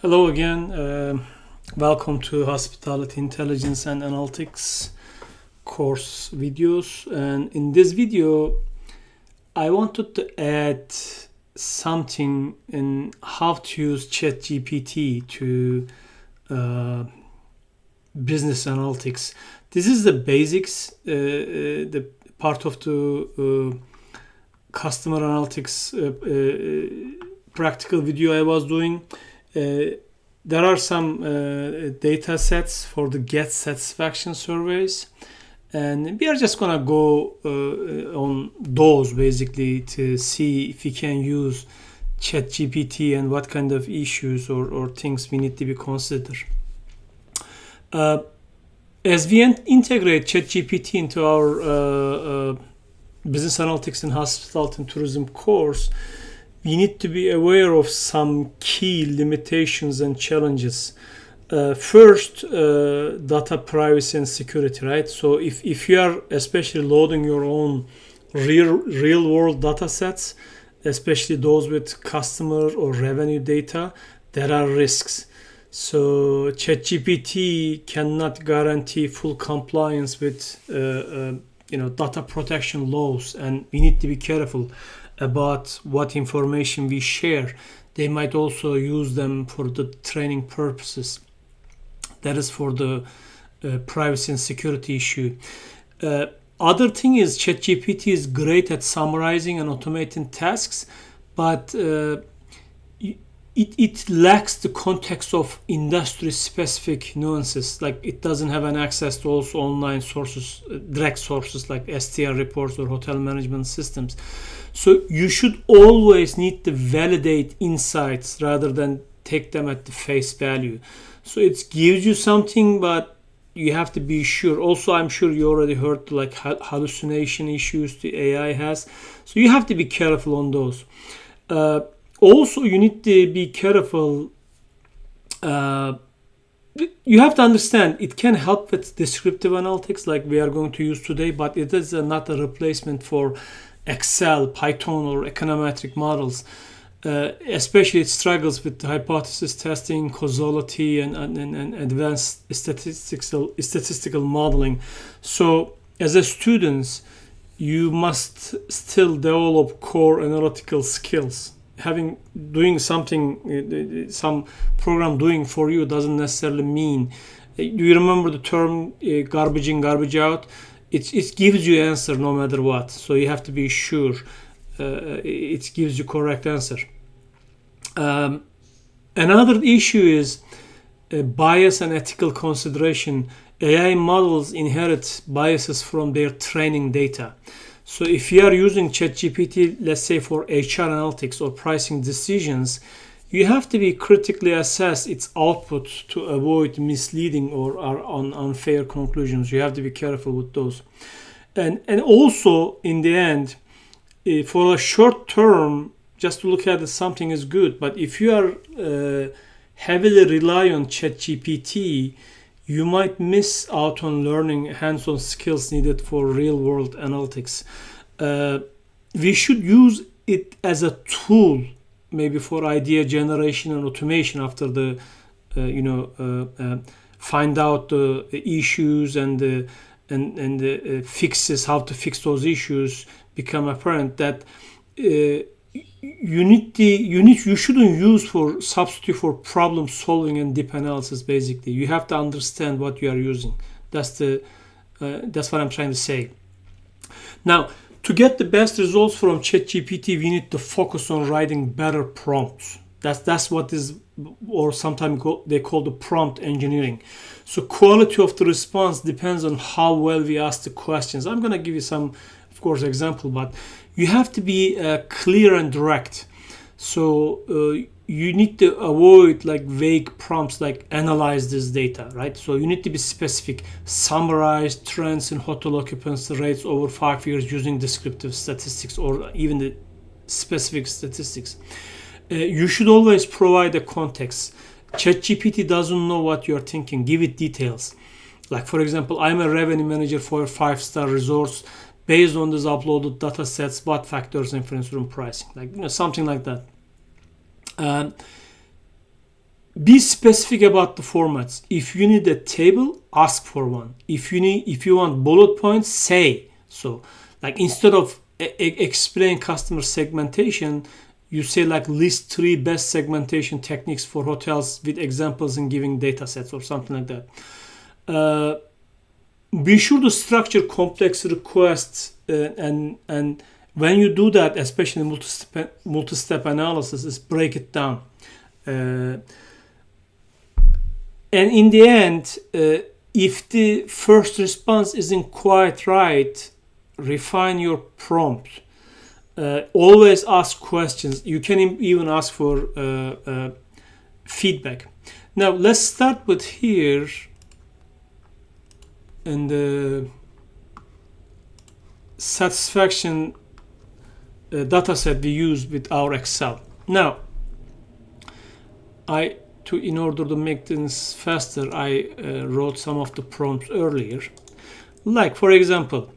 Hello again. Welcome to Hospitality Intelligence and Analytics course videos. And in this video, I wanted to add something in how to use ChatGPT to business analytics. This is the basics, the part of the customer analytics practical video I was doing. There are some data sets for the get satisfaction surveys, and we are just gonna go on those basically to see if we can use ChatGPT and what kind of issues or things we need to be considered. As we integrate ChatGPT into our business analytics and hospitality and tourism course, we need to be aware of some key limitations and challenges. First, data privacy and security, right? So if you are especially loading your own real world data sets, especially those with customer or revenue data, there are risks. So ChatGPT cannot guarantee full compliance with data protection laws, and we need to be careful about what information we share. They might also use them for the training purposes. That is for the privacy and security issue. Other thing is ChatGPT is great at summarizing and automating tasks, but it lacks the context of industry-specific nuances. Like it doesn't have an access to also online sources, direct sources like STR reports or hotel management systems. So you should always need to validate insights rather than take them at the face value. So it gives you something, but you have to be sure. Also, I'm sure you already heard like hallucination issues the AI has. So you have to be careful on those. Also, you need to be careful. You have to understand it can help with descriptive analytics like we are going to use today, but it is not a replacement for Excel, Python, or econometric models. Especially it struggles with hypothesis testing, causality, and advanced statistical modeling. So as a student, you must still develop core analytical skills. Doing something, some program doing for you doesn't necessarily mean. Do you remember the term garbage in, garbage out? It gives you answer no matter what. So you have to be sure it gives you correct answer. Another issue is bias and ethical consideration. AI models inherit biases from their training data. So if you are using ChatGPT, let's say for HR analytics or pricing decisions, you have to be critically assess its output to avoid misleading or unfair conclusions. You have to be careful with those. And also, in the end, for a short term, just to look at it, something is good. But if you are heavily rely on ChatGPT, you might miss out on learning hands-on skills needed for real-world analytics. We should use it as a tool, maybe for idea generation and automation after the, find out the issues and the fixes, how to fix those issues become apparent. That you shouldn't use for substitute for problem solving and deep analysis. Basically, you have to understand what you are using. That's what I'm trying to say. Now, to get the best results from ChatGPT, we need to focus on writing better prompts. That's what is, or sometimes they call the prompt engineering. So quality of the response depends on how well we ask the questions. I'm going to give you some, of course, example, but you have to be clear and direct. So you need to avoid like vague prompts like analyze this data, right? So you need to be specific. Summarize trends in hotel occupancy rates over 5 years using descriptive statistics or even the specific statistics. You should always provide a context. ChatGPT doesn't know what you're thinking. Give it details. Like, for example, I'm a revenue manager for 5-star resorts. Based on this uploaded data sets, what factors influence room pricing? Like, something like that. Be specific about the formats. If you need a table, ask for one. If you want bullet points, say so. Like instead of explain customer segmentation, you say like list 3 best segmentation techniques for hotels with examples and giving data sets or something like that. Be sure to structure complex requests and when you do that, especially multi-step analysis, is break it down. And in the end, if the first response isn't quite right, refine your prompt. Always ask questions. You can even ask for feedback. Now let's start with here in the satisfaction data set we use with our Excel. Now, in order to make things faster, I wrote some of the prompts earlier. Like, for example,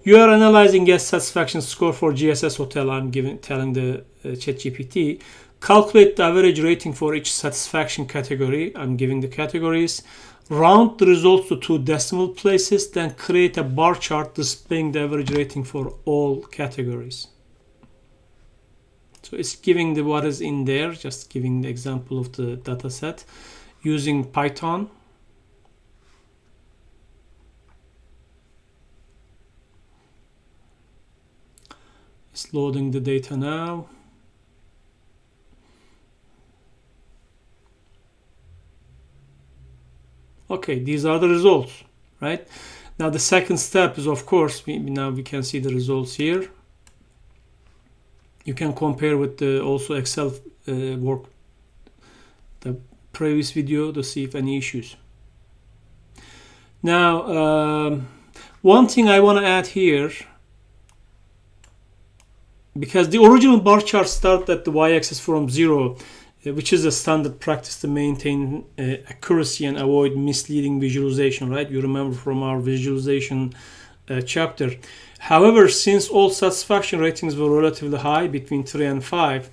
you are analyzing guest satisfaction score for GSS hotel. I'm telling the ChatGPT, calculate the average rating for each satisfaction category. I'm giving the categories. Round the results to 2 decimal places, then create a bar chart displaying the average rating for all categories. So it's giving what is in there, just giving the example of the data set using Python. It's loading the data now. Okay, these are the results, right? Now the second step is, of course, now we can see the results here. You can compare with the also Excel work, the previous video, to see if any issues. Now, one thing I want to add here, because the original bar chart started at the y-axis from 0, which is a standard practice to maintain accuracy and avoid misleading visualization, right? You remember from our visualization chapter. However, since all satisfaction ratings were relatively high, between 3 and 5,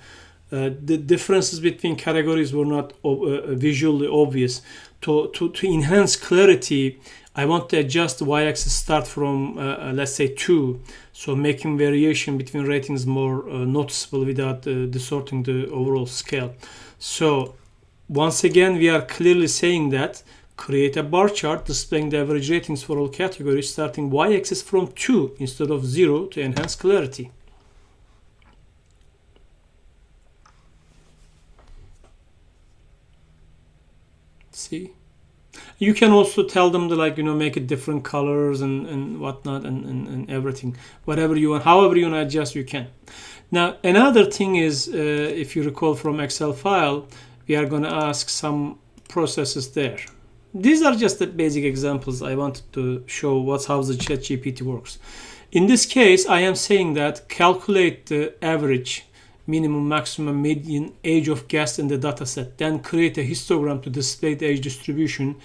the differences between categories were not visually obvious. To enhance clarity, I want to adjust the y-axis start from, let's say, 2, so making variation between ratings more noticeable without distorting the overall scale. So, once again, we are clearly saying that create a bar chart displaying the average ratings for all categories starting y-axis from 2 instead of 0 to enhance clarity. See? You can also tell them to make it different colors and whatnot and everything. Whatever you want, however you want to adjust, you can. Now, another thing is, if you recall from Excel file, we are going to ask some processes there. These are just the basic examples I wanted to show how the ChatGPT works. In this case, I am saying that calculate the average, minimum, maximum, median age of guests in the dataset, then create a histogram to display the age distribution,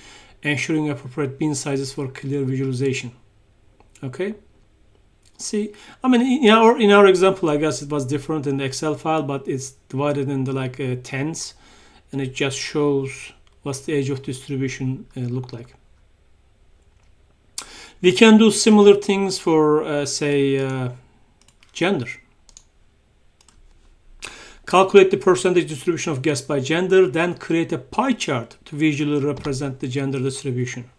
ensuring appropriate bin sizes for clear visualization. Okay? See, I mean, in our example, I guess it was different in the Excel file, but it's divided into tens, and it just shows what's the age of distribution look like. We can do similar things for, say, gender. Calculate the percentage distribution of guests by gender, then create a pie chart to visually represent the gender distribution.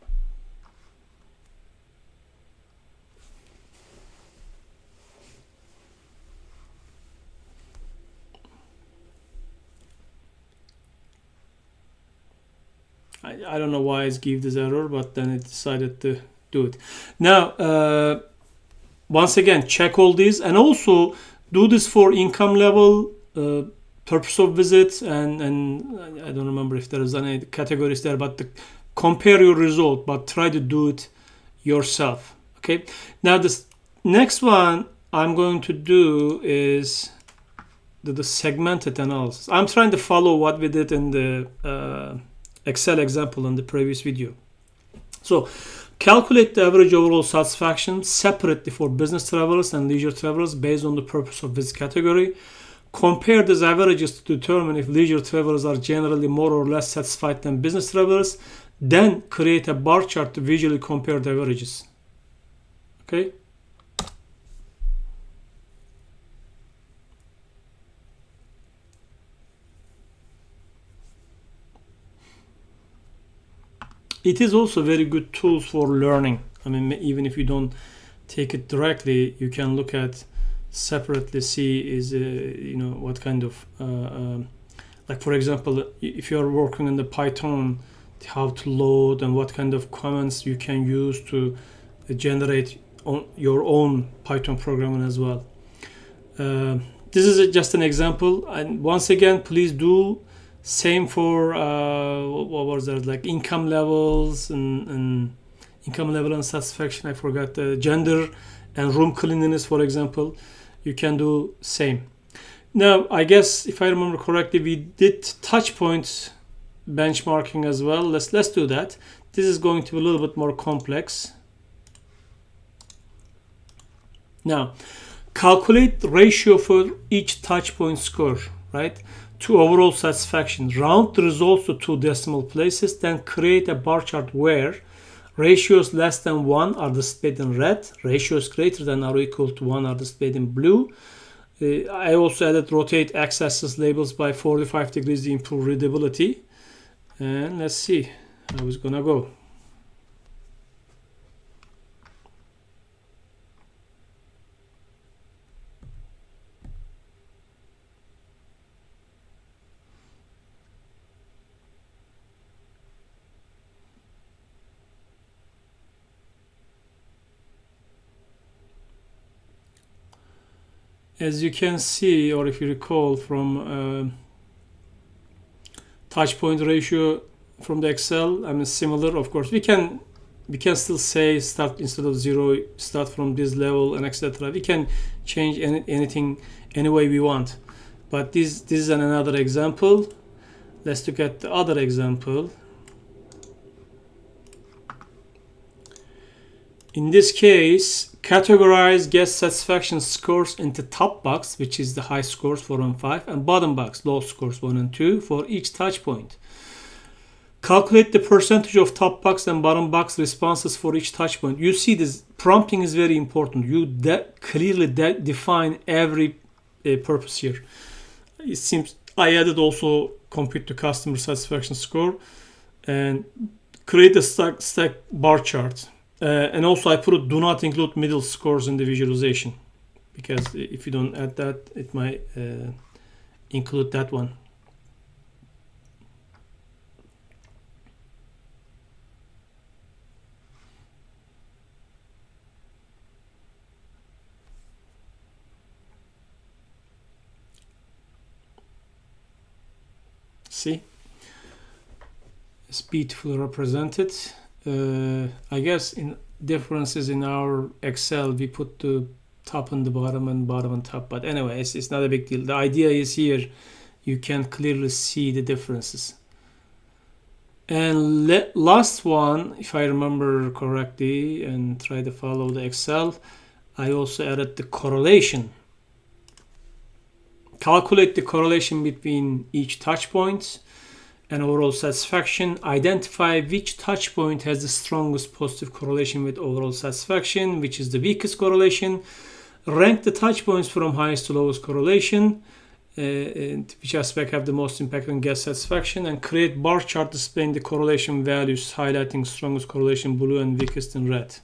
I don't know why it gave this error, but then it decided to do it. Now, once again, check all these and also do this for income level, purpose of visit, and I don't remember if there is any categories there, but compare your result, but try to do it yourself. Okay. Now, this next one I'm going to do is the segmented analysis. I'm trying to follow what we did in the Excel example in the previous video. So, calculate the average overall satisfaction separately for business travelers and leisure travelers based on the purpose of visit category. Compare these averages to determine if leisure travelers are generally more or less satisfied than business travelers. Then create a bar chart to visually compare the averages. Okay. It is also very good tools for learning. I mean, even if you don't take it directly, you can look at separately, see is what kind of like, for example, if you are working in the Python, how to load and what kind of comments you can use to generate your own Python programming as well. This is just an example, and once again, please do same for what was that, like income levels and income level and satisfaction. I forgot the gender and room cleanliness, for example. You can do same. Now, I guess if I remember correctly, we did touch points benchmarking as well. Let's do that. This is going to be a little bit more complex. Now, calculate the ratio for each touch point score, right, to overall satisfaction. Round the results to 2 decimal places, then create a bar chart where ratios less than 1 are displayed in red, ratios greater than or equal to 1 are displayed in blue. I also added rotate x-axis labels by 45 degrees to improve readability. And let's see how it's gonna go. As you can see, or if you recall from touch point ratio from the Excel, I mean similar. Of course, we can still say start instead of 0, start from this level and etc. We can change anything any way we want. But this is another example. Let's look at the other example. In this case, categorize guest satisfaction scores into top box, which is the high scores 4 and 5, and bottom box, low scores 1 and 2 for each touch point. Calculate the percentage of top box and bottom box responses for each touch point. You see, this prompting is very important. You clearly define every purpose here. It seems I added also compute the customer satisfaction score and create a stack bar chart. And also I put it, do not include middle scores in the visualization, because if you don't add that, it might include that one. See, it's beautifully represented. I guess in differences in our Excel, we put the top and the bottom and bottom and top, but anyway, it's not a big deal. The idea is here you can clearly see the differences. And last one, if I remember correctly and try to follow the Excel, I also added the correlation. Calculate the correlation between each touch point and overall satisfaction. Identify which touch point has the strongest positive correlation with overall satisfaction, which is the weakest correlation. Rank the touch points from highest to lowest correlation, and which aspect have the most impact on guest satisfaction, and create bar chart displaying the correlation values, highlighting strongest correlation blue and weakest in red.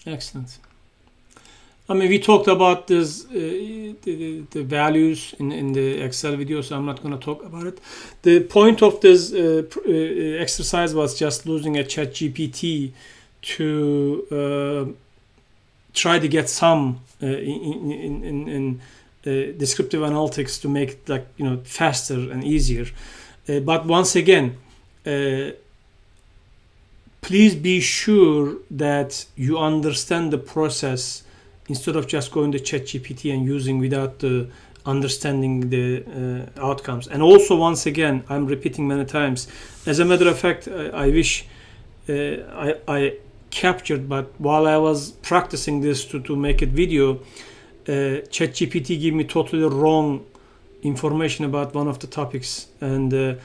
Excellent. I mean, we talked about this, the values in the Excel video, so I'm not going to talk about it. The point of this exercise was just using a ChatGPT to try to get some in descriptive analytics to make it, like, faster and easier. But once again, please be sure that you understand the process instead of just going to ChatGPT and using without understanding the outcomes. And also, once again, I'm repeating many times, as a matter of fact, I wish I captured, but while I was practicing this to make it video, ChatGPT gave me totally wrong information about one of the topics, and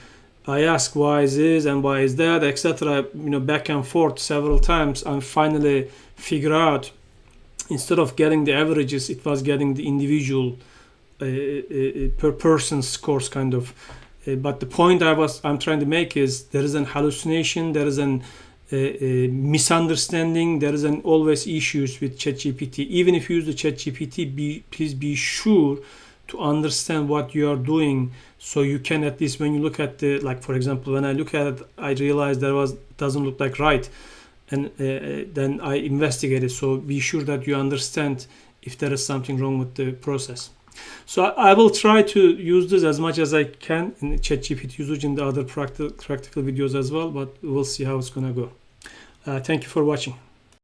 I asked why is this and why is that, etc. Back and forth several times. I finally figure out, instead of getting the averages, it was getting the individual per person scores kind of. But the point I'm trying to make is there is an hallucination, there is an misunderstanding, there is always issues with ChatGPT. Even if you use the ChatGPT, please be sure to understand what you are doing, so you can, at least when you look at like for example, when I look at it, I realize doesn't look like right, and then I investigate it. So be sure that you understand if there is something wrong with the process. So I will try to use this as much as I can in ChatGPT usage in the other practical videos as well, but we'll see how it's gonna go. Thank you for watching.